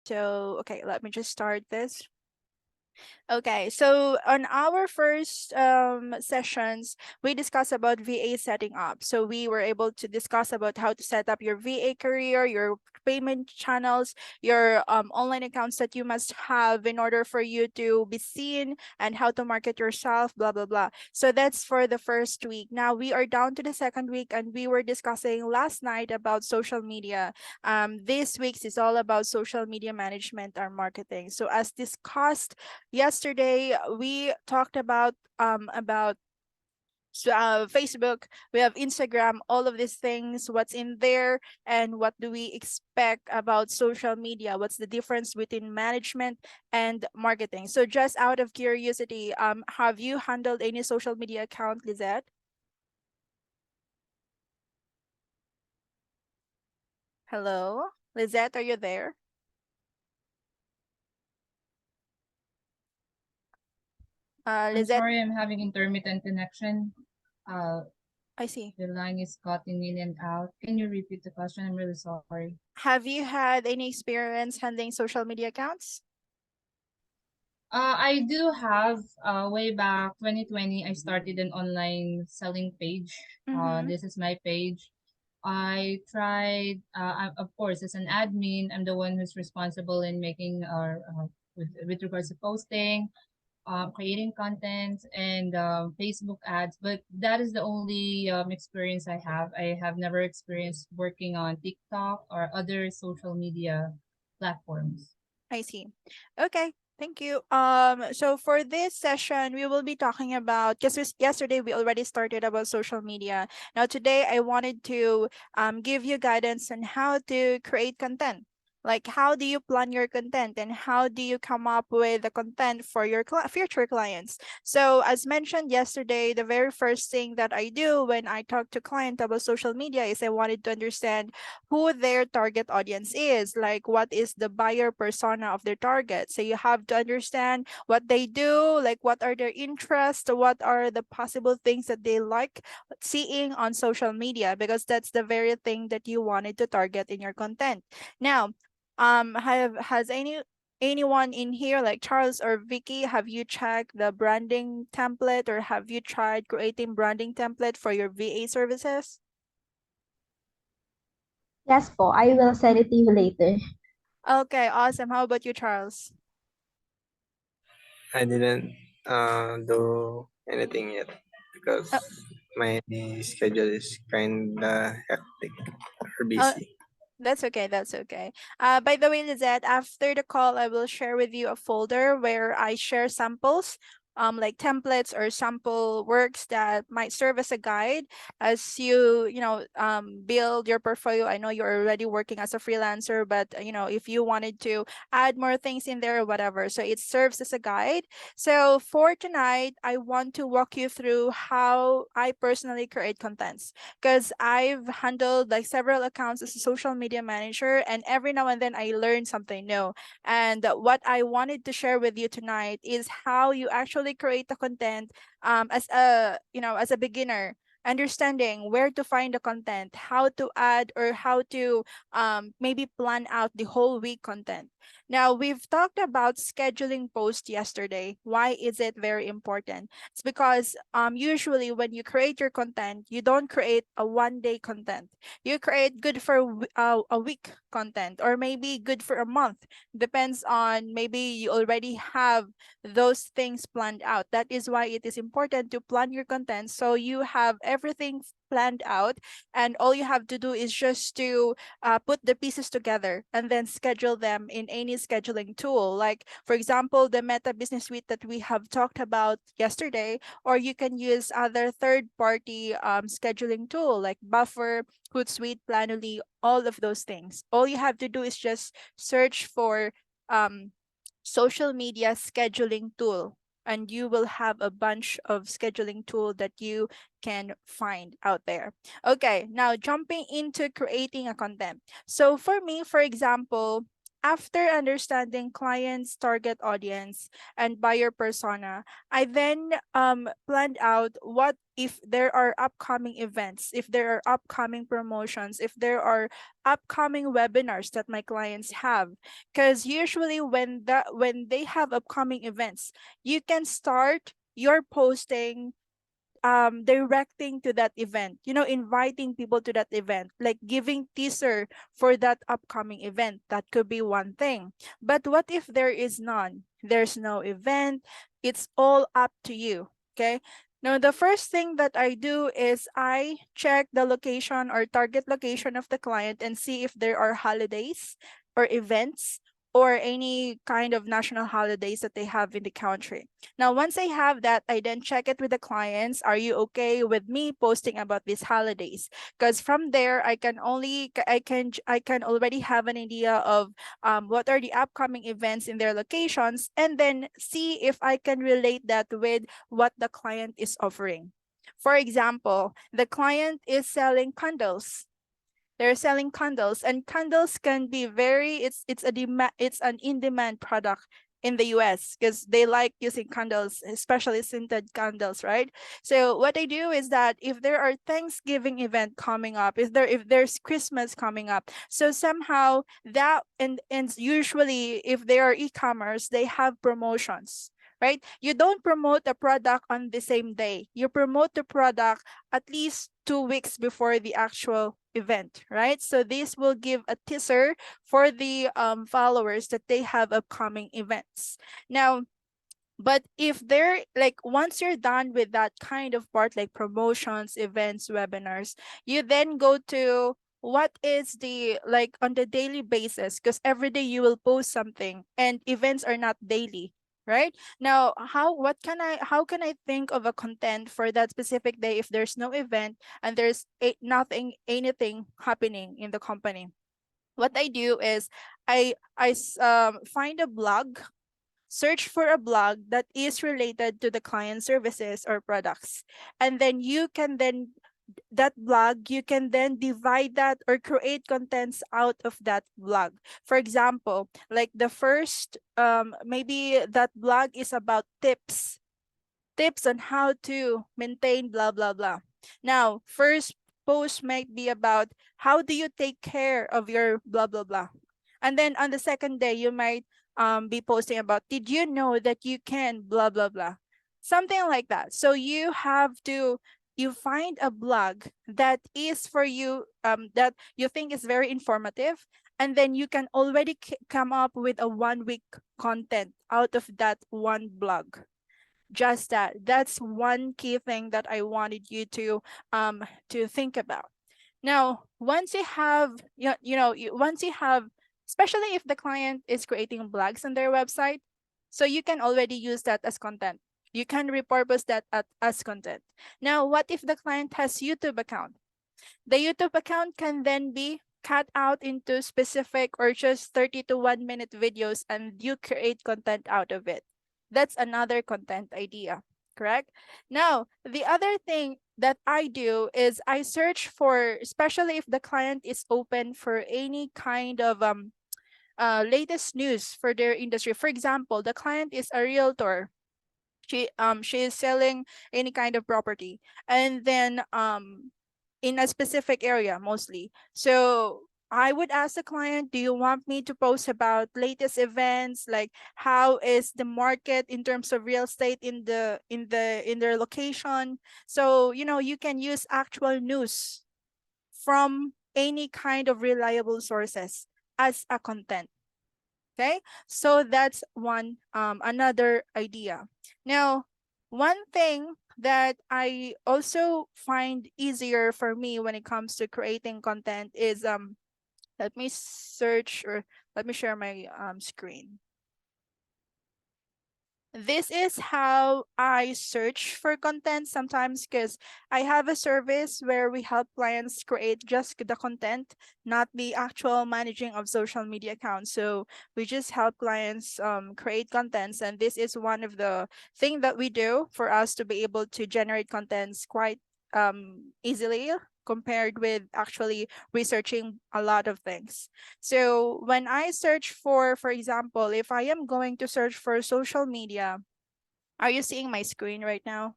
So, okay, let me just start this. Okay, so on our first sessions, we discussed about VA setting up. So we were able to discuss about how to set up your VA career, your payment channels, your online accounts that you must have in order for you to be seen, and how to market yourself, blah, blah, blah. So that's for the first week. Now we are down to the second week, and we were discussing last night about social media. This week's is all about social media management or marketing. So as discussed yesterday, we talked about Facebook, we have Instagram, all of these things, what's in there, and what do we expect about social media? What's the difference between management and marketing? So just out of curiosity, have you handled any social media account, Lizette? Hello, Lizette, are you there? I'm Lizette, sorry, I'm having intermittent connection. Uh, I see. the line is cutting in and out. Can you repeat the question? I'm really sorry. Have you had any experience handling social media accounts? I do have, way back 2020, I started an online selling page. Mm-hmm. This is my page. I tried, of course, as an admin, I'm the one who's responsible in making with regards to posting, creating content, and Facebook ads. But that is the only experience I have. I have never experienced working on TikTok or other social media platforms. I see. Okay, thank you. So for this session, we will be talking about, because yesterday we already started about social media. Now today I wanted to give you guidance on how to create content. Like, how do you plan your content, and how do you come up with the content for your future clients? So as mentioned yesterday, the very first thing that I do when I talk to client about social media is I wanted to understand who their target audience is, like what is the buyer persona of their target. So you have to understand what they do, like what are their interests, what are the possible things that they like seeing on social media, because that's the very thing that you wanted to target in your content. Now, has anyone in here, like Charles or Vicky, have you checked the branding template, or have you tried creating branding template for your VA services? Yes po, I will send it to you later. Okay, awesome. How about you, Charles? I didn't do anything yet because Uh, my schedule is kinda hectic or uh, busy. That's okay. That's okay. By the way, Lizette, after the call, I will share with you a folder where I share samples, like templates or sample works that might serve as a guide as build your portfolio. I know you're already working as a freelancer, but if you wanted to add more things in there or whatever, so it serves as a guide. So for tonight, I want to walk you through how I personally create contents, because I've handled like several accounts as a social media manager, and every now and then I learn something new. And what I wanted to share with you tonight is how you actually create the content as a beginner, understanding where to find the content, how to add, or how to maybe plan out the whole week content. Now, we've talked about scheduling posts yesterday. Why is it very important? It's because usually when you create your content, you don't create a 1 day content. You create good for a week content, or maybe good for a month. Depends on, maybe you already have those things planned out. That is why it is important to plan your content so you have everything planned out, and all you have to do is just to put the pieces together and then schedule them in any scheduling tool. Like, for example, the Meta Business Suite that we have talked about yesterday, or you can use other third-party scheduling tool like Buffer, Hootsuite, Planoly, all of those things. All you have to do is just search for um, social media scheduling tool, and you will have a bunch of scheduling tool that you can find out there. Okay, now jumping into creating a content. So for me, for example, after understanding clients' target audience and buyer persona, I then planned out what if there are upcoming events, if there are upcoming promotions, if there are upcoming webinars that my clients have. Because usually when they have upcoming events, you can start your posting directing to that event, inviting people to that event, like giving teaser for that upcoming event. That could be one thing. But what if there is none? There's no event. It's all up to you. Okay. Now, the first thing that I do is I check the location or target location of the client and see if there are holidays or events or any kind of national holidays that they have in the country. Now, once I have that, I then check it with the clients. Are you okay with me posting about these holidays? Because from there, I can already have an idea of what are the upcoming events in their locations, and then see if I can relate that with what the client is offering. For example, the client is selling candles. They're selling candles, and candles can be very it's an in-demand product in the US because they like using candles, especially scented candles, right? So what I do is that if there are Thanksgiving event coming up, if there's Christmas coming up, so somehow that and usually if they are e-commerce, they have promotions. Right? You don't promote a product on the same day. You promote the product at least 2 weeks before the actual event, right? So this will give a teaser for the followers that they have upcoming events. Now, but if they're like, once you're done with that kind of part, like promotions, events, webinars, you then go to what is the like on the daily basis, because every day you will post something and events are not daily, right? Now, how can I think of a content for that specific day if there's no event and there's nothing, anything happening in the company? What I do is find a blog, search for a blog that is related to the client services or products, and then that blog, you can then divide that or create contents out of that blog. For example, like the first maybe that blog is about tips on how to maintain blah blah blah. Now, first post might be about how do you take care of your blah blah blah. And then on the second day, you might be posting about, did you know that you can blah blah blah. Something like that. So you find a blog that is for you, that you think is very informative, and then you can already come up with a 1 week content out of that one blog. Just that's one key thing that I wanted you to think about. Now, once you have once you have, especially if the client is creating blogs on their website, so you can already use that as content. You can repurpose that as content. Now, what if the client has YouTube account? The YouTube account can then be cut out into specific or just 30 to 1 minute videos, and you create content out of it. That's another content idea, correct? Now, the other thing that I do is I search for, especially if the client is open for any kind of latest news for their industry. For example, the client is a realtor. She is selling any kind of property, and then in a specific area mostly. So I would ask the client, do you want me to post about latest events, like how is the market in terms of real estate in their location? So you can use actual news from any kind of reliable sources as a content. Okay, so that's one another idea. Now, one thing that I also find easier for me when it comes to creating content is let me search, or let me share my screen. This is how I search for content sometimes, because I have a service where we help clients create just the content, not the actual managing of social media accounts. So we just help clients create contents, and this is one of the thing that we do for us to be able to generate contents quite easily. compared with actually researching a lot of things. So when I search for example, if I am going to search for social media, are you seeing my screen right now?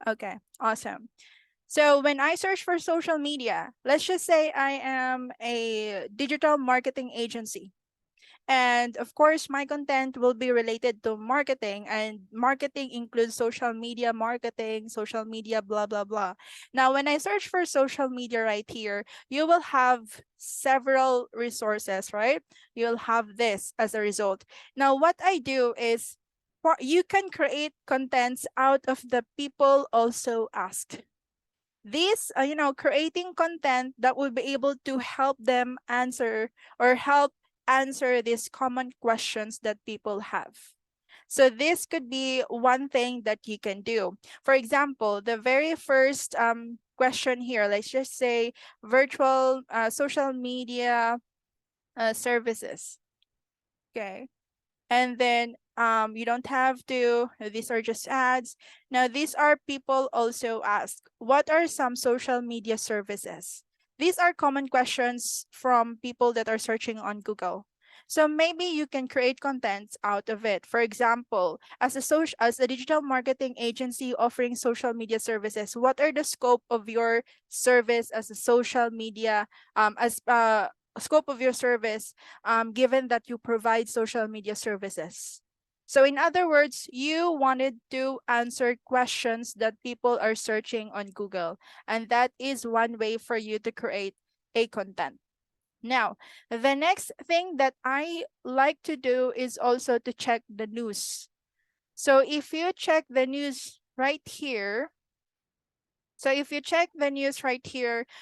Okay, awesome. So when I search for social media, let's just say I am a digital marketing agency. And of course, my content will be related to marketing, and marketing includes social media marketing, social media, blah, blah, blah. Now, when I search for social media right here, you will have several resources, right? You'll have this as a result. Now, what I do is you can create contents out of the people also asked. This, creating content that will be able to help them answer or help answer these common questions that people have. So this could be one thing that you can do. For example, the very first question here, let's just say virtual social media services. Okay. And then you don't have to, these are just ads. Now these are people also ask, what are some social media services? These are common questions from people that are searching on Google. So maybe you can create contents out of it. For example, as a digital marketing agency offering social media services, what are the scope of your service as a social media as scope of your service, given that you provide social media services? So in other words, you wanted to answer questions that people are searching on Google, and that is one way for you to create a content. Now, the next thing that I like to do is also to check the news. So if you check the news right here,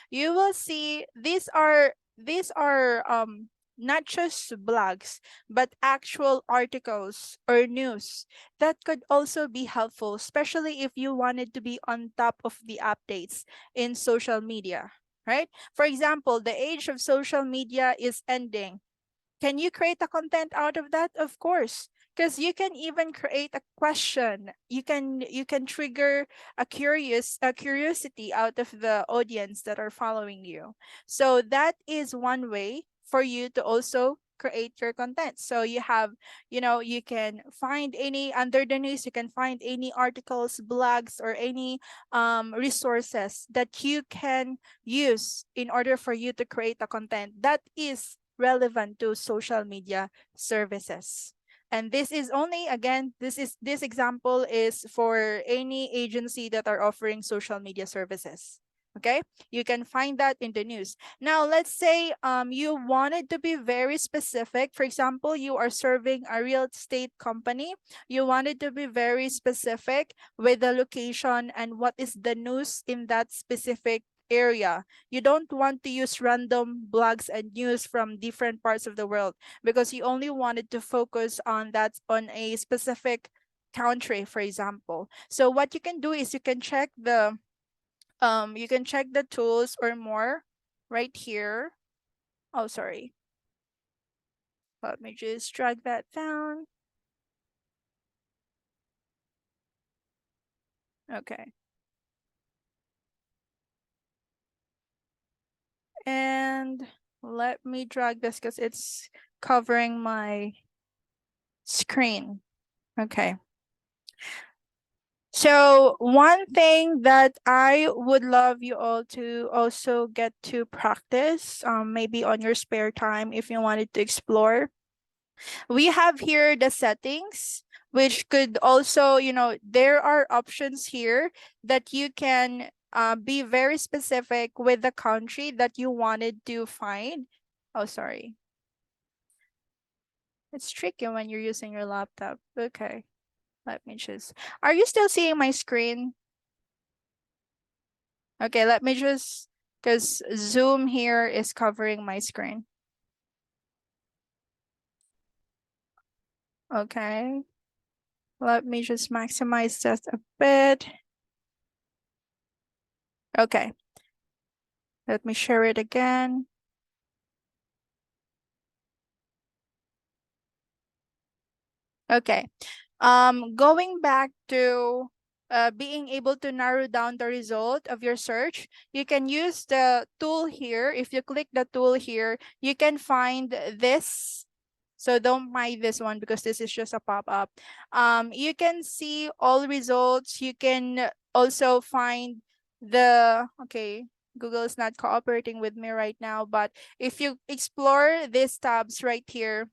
you will see these are not just blogs, but actual articles or news that could also be helpful, especially if you wanted to be on top of the updates in social media, right? For example, the age of social media is ending. Can you create a content out of that? Of course, because you can even create a question. You can trigger a curiosity out of the audience that are following you. So that is one way for you to also create your content. So you can find any under the news, you can find any articles, blogs, or any resources that you can use in order for you to create a content that is relevant to social media services. And this is only, again, this example is for any agency that are offering social media services. Okay, you can find that in the news. Now let's say you wanted to be very specific. For example, you are serving a real estate company. You wanted to be very specific with the location and what is the news in that specific area. You don't want to use random blogs and news from different parts of the world, because you only wanted to focus on a specific country, for example. So what you can do is you can check the tools or more right here. Oh, sorry. Let me just drag that down. Okay. And let me drag this because it's covering my screen. Okay. So one thing that I would love you all to also get to practice, maybe on your spare time if you wanted to explore, we have here the settings, which could also, there are options here that you can be very specific with the country that you wanted to find. Oh, sorry. It's tricky when you're using your laptop. Okay, let me just, are you still seeing my screen? Okay, let me just, because Zoom here is covering my screen. Okay, let me just maximize that a bit. Okay, let me share it again. Okay, going back to being able to narrow down the result of your search, you can use the tool here. If you click the tool here, you can find this. So don't mind this one because this is just a pop-up. You can see all results. You can also find okay, Google is not cooperating with me right now, but if you explore these tabs right here,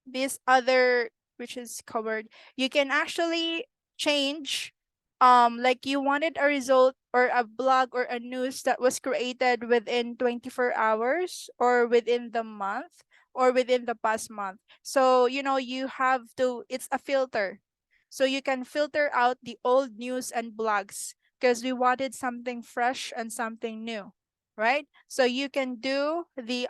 this other, which is covered, you can actually change, like you wanted a result or a blog or a news that was created within 24 hours or within the month or within the past month. So you have to, it's a filter, so you can filter out the old news and blogs because we wanted something fresh and something new, right? So you can do the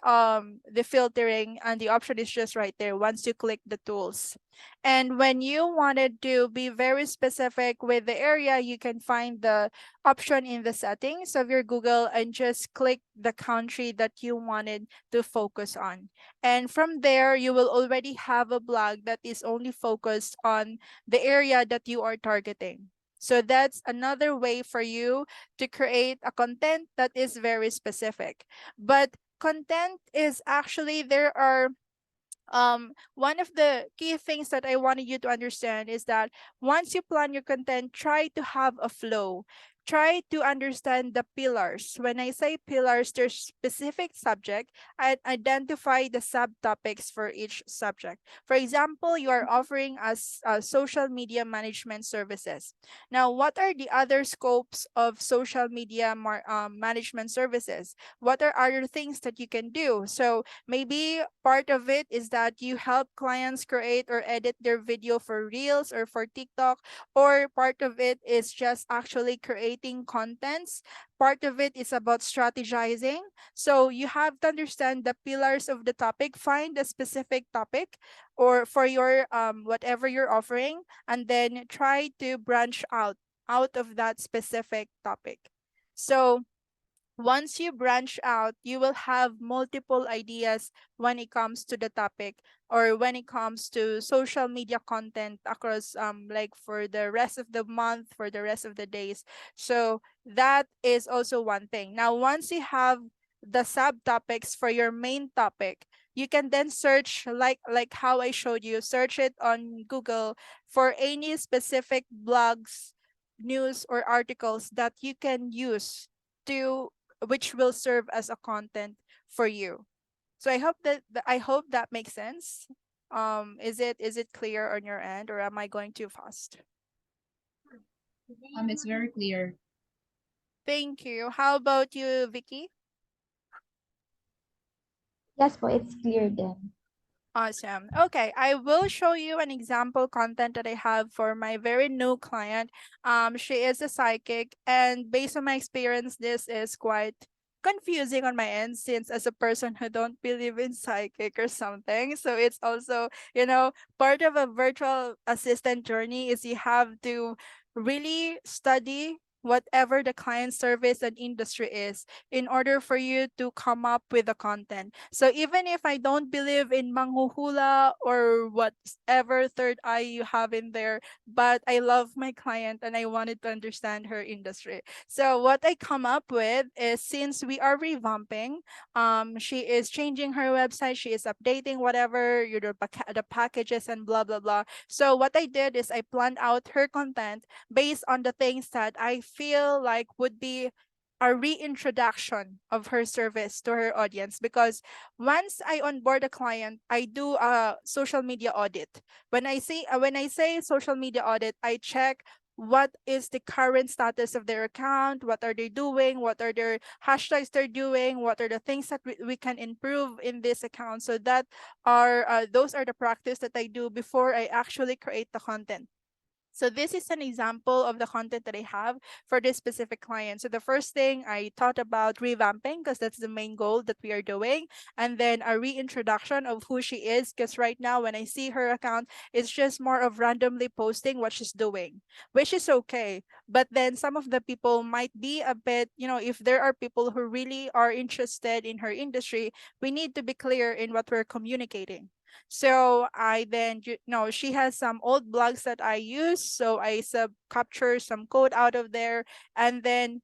filtering, and the option is just right there once you click the tools. And when you wanted to be very specific with the area, you can find the option in the settings of your Google and just click the country that you wanted to focus on. And from there, you will already have a blog that is only focused on the area that you are targeting. So that's another way for you to create a content that is very specific. But content is actually, there are one of the key things that I wanted you to understand is that once you plan your content, try to have a flow. Try to understand the pillars. When I say pillars, there's specific subject and identify the subtopics for each subject. For example, you are offering us social media management services. Now, what are the other scopes of social media management services? What are other things that you can do? So maybe part of it is that you help clients create or edit their video for Reels or for TikTok, or part of it is just actually creating contents. Part of it is about strategizing. So you have to understand the pillars of the topic, find a specific topic or for your whatever you're offering, and then try to branch out of that specific topic. So once you branch out, you will have multiple ideas when it comes to the topic or when it comes to social media content across like for the rest of the month, for the rest of the days. So that is also one thing. Now, once you have the subtopics for your main topic, you can then search like how I showed you, search it on Google for any specific blogs, news or articles that you can use to, which will serve as a content for you. So I hope that makes sense. Is it clear on your end, or am I going too fast? It's very clear. Thank you. How about you, Vicky? Yes po, it's clear then. Awesome. Okay, I will show you an example content that I have for my very new client. She is a psychic, and based on my experience, this is quite confusing on my end since as a person who don't believe in psychic or something. So it's also, part of a virtual assistant journey is you have to really study whatever the client service and industry is in order for you to come up with the content. So even if I don't believe in manghuhula or whatever third eye you have in there, but I love my client and I wanted to understand her industry. So what I come up with is, since we are revamping, she is changing her website, she is updating whatever the packages and blah blah blah. So what I did is I planned out her content based on the things that I feel like would be a reintroduction of her service to her audience, because once I onboard a client, I do a social media audit. When I say social media audit, I check what is the current status of their account, what are they doing, what are their hashtags they're doing, what are the things that we can improve in this account. So that are those are the practice that I do before I actually create the content. So this is an example of the content that I have for this specific client. So the first thing I thought about revamping, because that's the main goal that we are doing, and then a reintroduction of who she is, because right now when I see her account, it's just more of randomly posting what she's doing, which is okay. But then some of the people might be a bit, if there are people who really are interested in her industry, we need to be clear in what we're communicating. So I then, she has some old blogs that I use. So I sub capture some code out of there, and then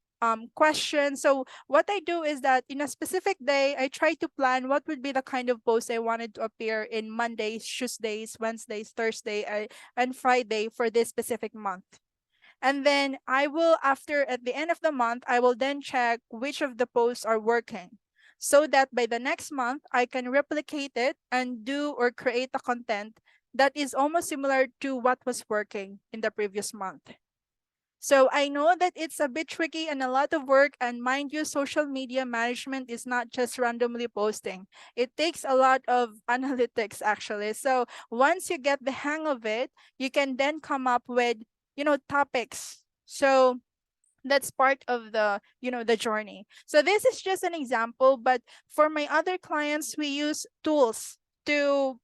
questions. So what I do is that in a specific day, I try to plan what would be the kind of post I wanted to appear in Mondays, Tuesdays, Wednesdays, Thursday, and Friday for this specific month. And then I will, after at the end of the month, I will then check which of the posts are working, so that by the next month I can replicate it and do or create a content that is almost similar to what was working in the previous month. So I know that it's a bit tricky and a lot of work, and mind you, social media management is not just randomly posting. It takes a lot of analytics actually. So once you get the hang of it, you can then come up with, topics. So that's part of the journey. So this is just an example, but for my other clients, we use tools to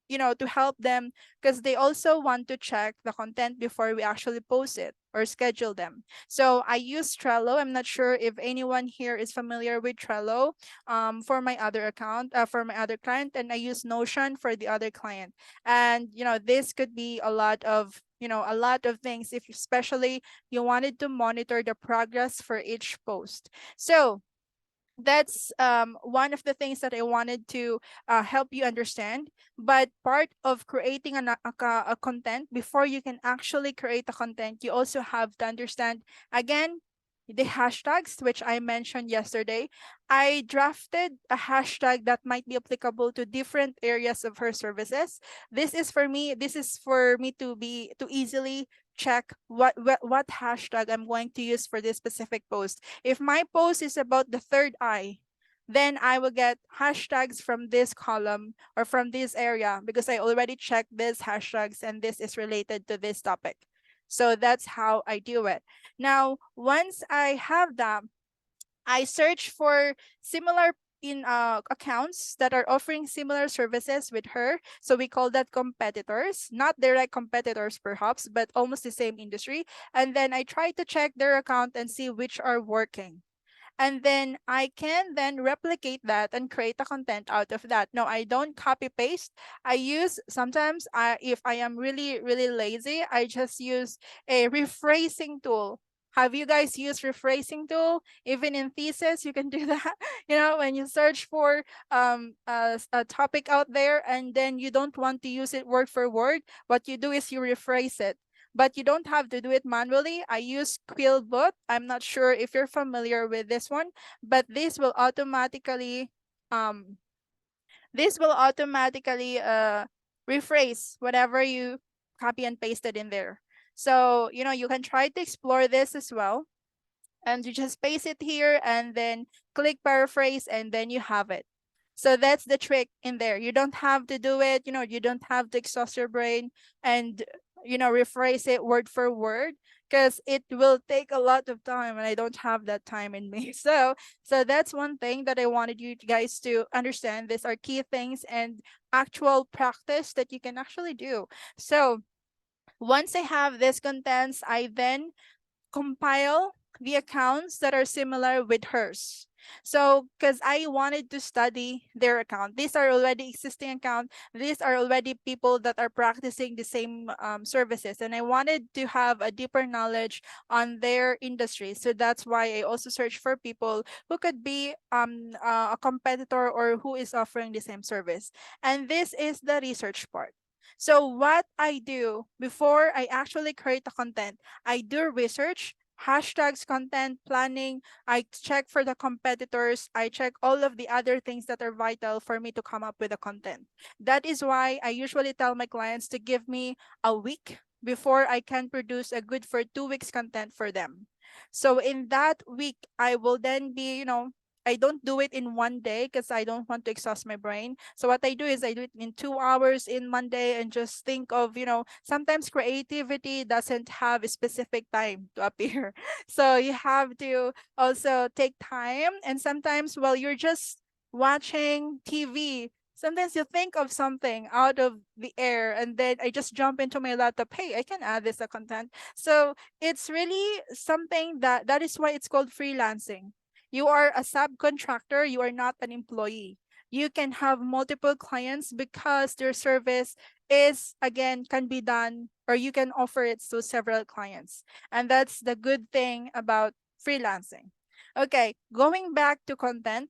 to help them, because they also want to check the content before we actually post it or schedule them. So I use Trello. I'm not sure if anyone here is familiar with Trello, for my other account, for my other client, and I use Notion for the other client. And this could be a lot of things, if especially you wanted to monitor the progress for each post. So that's one of the things that I wanted to help you understand. But part of creating a content, before you can actually create a content, you also have to understand, again, the hashtags, which I mentioned yesterday. I drafted a hashtag that might be applicable to different areas of her services. This is for me to easily check what hashtag I'm going to use for this specific post. If my post is about the third eye, then I will get hashtags from this column or from this area, because I already checked these hashtags and this is related to this topic. So that's how I do it. Now, once I have that, I search for similar in accounts that are offering similar services with her. So we call that competitors, not direct competitors perhaps, but almost the same industry. And then I try to check their account and see which are working, and then I can then replicate that and create a content out of that. No, I don't copy paste. I use sometimes, if I am really really lazy, I just use a rephrasing tool. Have you guys used rephrasing tool? Even in thesis, you can do that. When you search for a topic out there and then you don't want to use it word for word, what you do is you rephrase it, but you don't have to do it manually. I use Quillbot. I'm not sure if you're familiar with this one, but um this will automatically rephrase whatever you copy and pasted in there. So, you can try to explore this as well, and you just paste it here and then click paraphrase and then you have it. So that's the trick in there. You don't have to do it, you don't have to exhaust your brain and rephrase it word for word, because it will take a lot of time and I don't have that time in me. So that's one thing that I wanted you guys to understand. These are key things and actual practice that you can actually do. So once I have this contents, I then compile the accounts that are similar with hers. So, because I wanted to study their account, these are already existing account. These are already people that are practicing the same services, and I wanted to have a deeper knowledge on their industry. So that's why I also search for people who could be a competitor or who is offering the same service. And this is the research part. So what I do before I actually create the content, I do research, hashtags, content planning. I check for the competitors. I check all of the other things that are vital for me to come up with the content. That is why I usually tell my clients to give me a week before I can produce a good for 2 weeks content for them. So in that week, I will then be, I don't do it in one day because I don't want to exhaust my brain. So what I do is I do it in 2 hours in Monday and just think of, sometimes creativity doesn't have a specific time to appear. So you have to also take time. And sometimes while you're just watching TV, sometimes you think of something out of the air and then I just jump into my laptop. Hey, I can add this a content. So it's really something that is why it's called freelancing. You are a subcontractor, you are not an employee. You can have multiple clients because their service is, again, can be done, or you can offer it to several clients. And that's the good thing about freelancing. Okay, going back to content,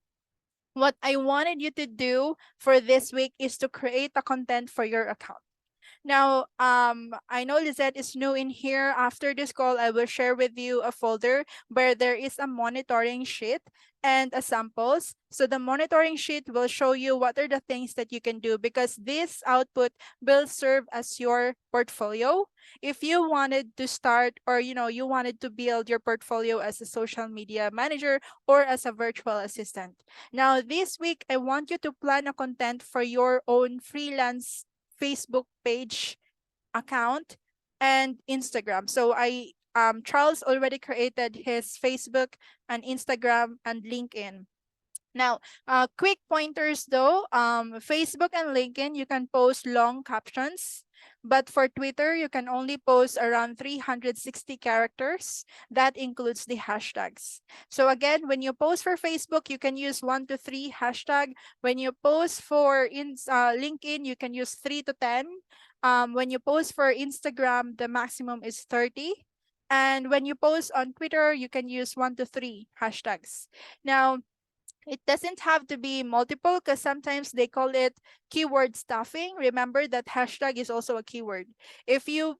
what I wanted you to do for this week is to create a content for your account. Now, I know Lizette is new in here. After this call, I will share with you a folder where there is a monitoring sheet and a samples. So the monitoring sheet will show you what are the things that you can do, because this output will serve as your portfolio. If you wanted to start, or you wanted to build your portfolio as a social media manager or as a virtual assistant. Now, this week, I want you to plan a content for your own freelance Facebook page, account, and Instagram. So Charles already created his Facebook and Instagram and LinkedIn. Now, quick pointers though. Facebook and LinkedIn, you can post long captions, but for Twitter, you can only post around 360 characters. That includes the hashtags. So again, when you post for Facebook, you can use 1 to 3 hashtag. When you post for LinkedIn, you can use 3 to 10. When you post for Instagram, the maximum is 30. And when you post on Twitter, you can use 1 to 3 hashtags. Now, it doesn't have to be multiple, because sometimes they call it keyword stuffing. Remember that hashtag is also a keyword. If you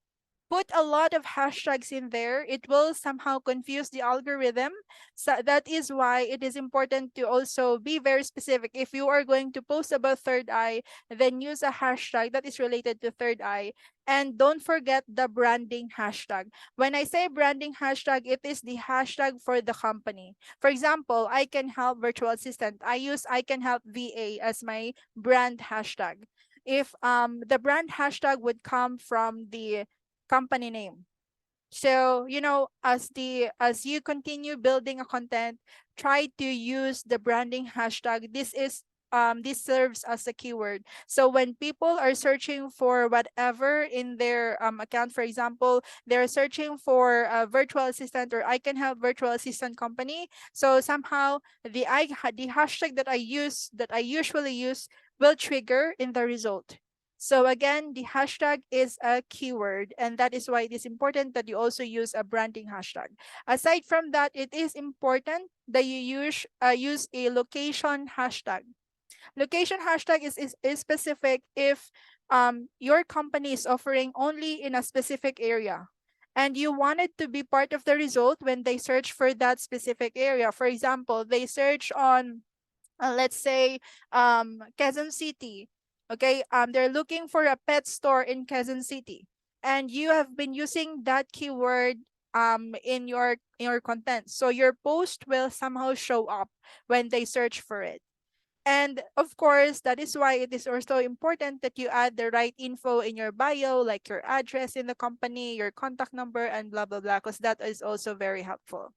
put a lot of hashtags in there, it will somehow confuse the algorithm. So that is why it is important to also be very specific. If you are going to post about third eye, then use a hashtag that is related to third eye. And don't forget the branding hashtag. When I say branding hashtag, it is the hashtag for the company. For example, I can help virtual assistant. I use I can help VA as my brand hashtag. If the brand hashtag would come from the company name. So, as you continue building a content, try to use the branding hashtag. This serves as a keyword. So when people are searching for whatever in their account, for example, they're searching for a virtual assistant, or I can help virtual assistant company. So somehow the hashtag that I usually use will trigger in the result. So again, the hashtag is a keyword, and that is why it is important that you also use a branding hashtag. Aside from that, it is important that you use a location hashtag. Location hashtag is specific if your company is offering only in a specific area, and you want it to be part of the result when they search for that specific area. For example, they search on, let's say, Quezon City. Okay, they're looking for a pet store in Quezon City, and you have been using that keyword in your content, so your post will somehow show up when they search for it. And of course, that is why it is also important that you add the right info in your bio, like your address in the company, your contact number, and blah blah blah, because that is also very helpful.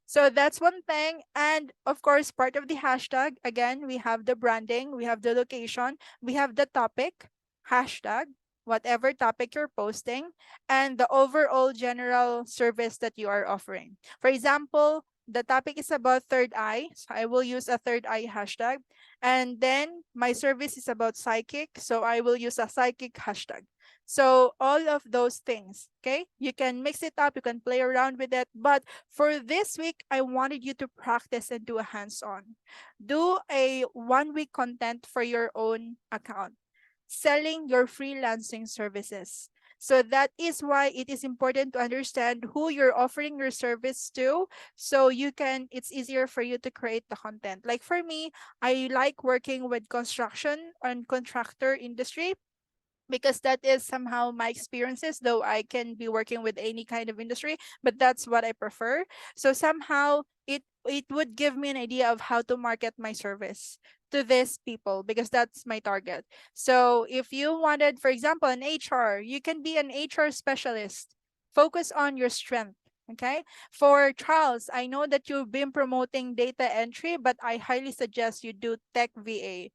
So that's one thing. And of course, part of the hashtag, again, we have the branding, we have the location, we have the topic, hashtag, whatever topic you're posting, and the overall general service that you are offering. For example, the topic is about third eye. So I will use a third eye hashtag. And then my service is about psychic. So I will use a psychic hashtag. So all of those things, okay? You can mix it up, you can play around with it, but for this week, I wanted you to practice and do a hands-on. Do a 1 week content for your own account, selling your freelancing services. So that is why it is important to understand who you're offering your service to, so it's easier for you to create the content. Like for me, I like working with construction and contractor industry, because that is somehow my experiences, though I can be working with any kind of industry, but that's what I prefer. So somehow it would give me an idea of how to market my service to these people, because that's my target. So if you wanted, for example, an HR, you can be an HR specialist. Focus on your strength. Okay. For Charles, I know that you've been promoting data entry, but I highly suggest you do tech VA.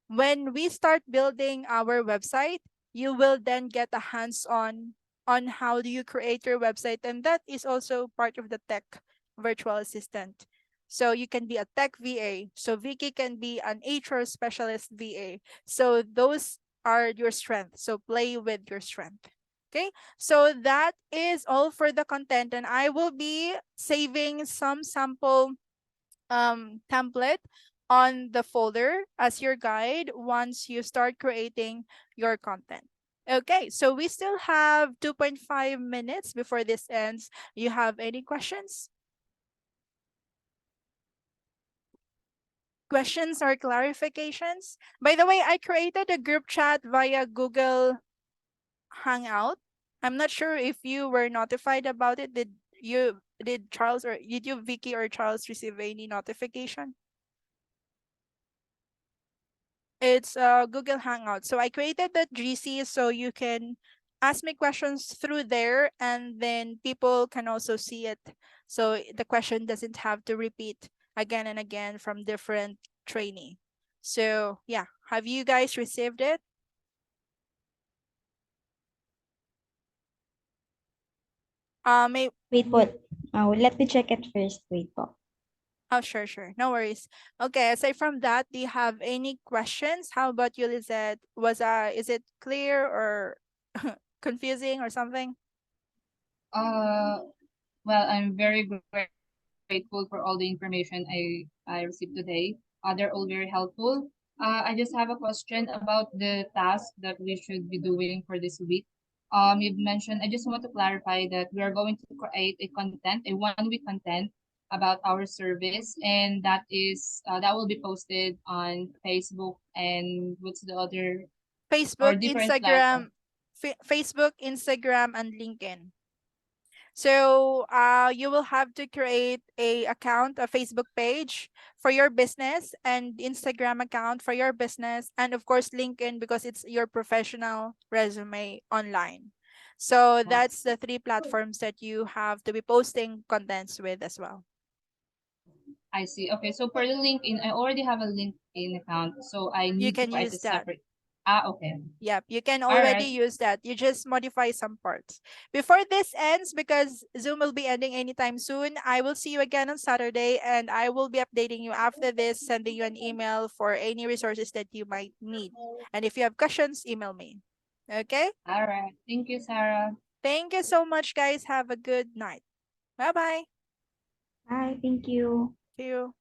When we start building our website, you will then get a hands on how do you create your website, and that is also part of the tech virtual assistant. So you can be a tech VA. So Vicky can be an HR specialist VA. So those are your strengths. So play with your strength. Okay, so that is all for the content, and I will be saving some sample template on the folder as your guide once you start creating your content. Okay, so we still have 2.5 minutes before this ends. You have any questions? Questions or clarifications? By the way, I created a group chat via Google Hangout. I'm not sure if you were notified about it. Did Charles or did you Vicky or Charles receive any notification? It's Google Hangout. So I created that GC so you can ask me questions through there, and then people can also see it. So the question doesn't have to repeat again and again from different trainee. So yeah, have you guys received it? May Wait po. Let me check it first. Wait po. Oh, sure, sure. No worries. Okay, aside from that, do you have any questions? How about you, Lizette? Is it clear or confusing or something? Uh, well, I'm very grateful for all the information I received today. They're all very helpful. I just have a question about the task that we should be doing for this week. You've mentioned, I just want to clarify that we are going to create a 1 week content about our service, and that will be posted on Facebook and what's the other or Facebook, different platform. Instagram, Facebook, Instagram, and LinkedIn. So you will have to create a Facebook page for your business, and Instagram account for your business, and of course LinkedIn because it's your professional resume online. So that's the three platforms that you have to be posting contents with as well. I see. Okay, so for the LinkedIn, I already have a LinkedIn account, so I You need to can create a use that. separate. Ah, okay. Yep, you can All already right. use that. You just modify some parts. Before this ends, because Zoom will be ending anytime soon, I will see you again on Saturday, and I will be updating you after this, sending you an email for any resources that you might need. And if you have questions, email me. Okay? All right. Thank you, Sarah. Thank you so much, guys. Have a good night. Bye bye. Bye. Thank you. See you.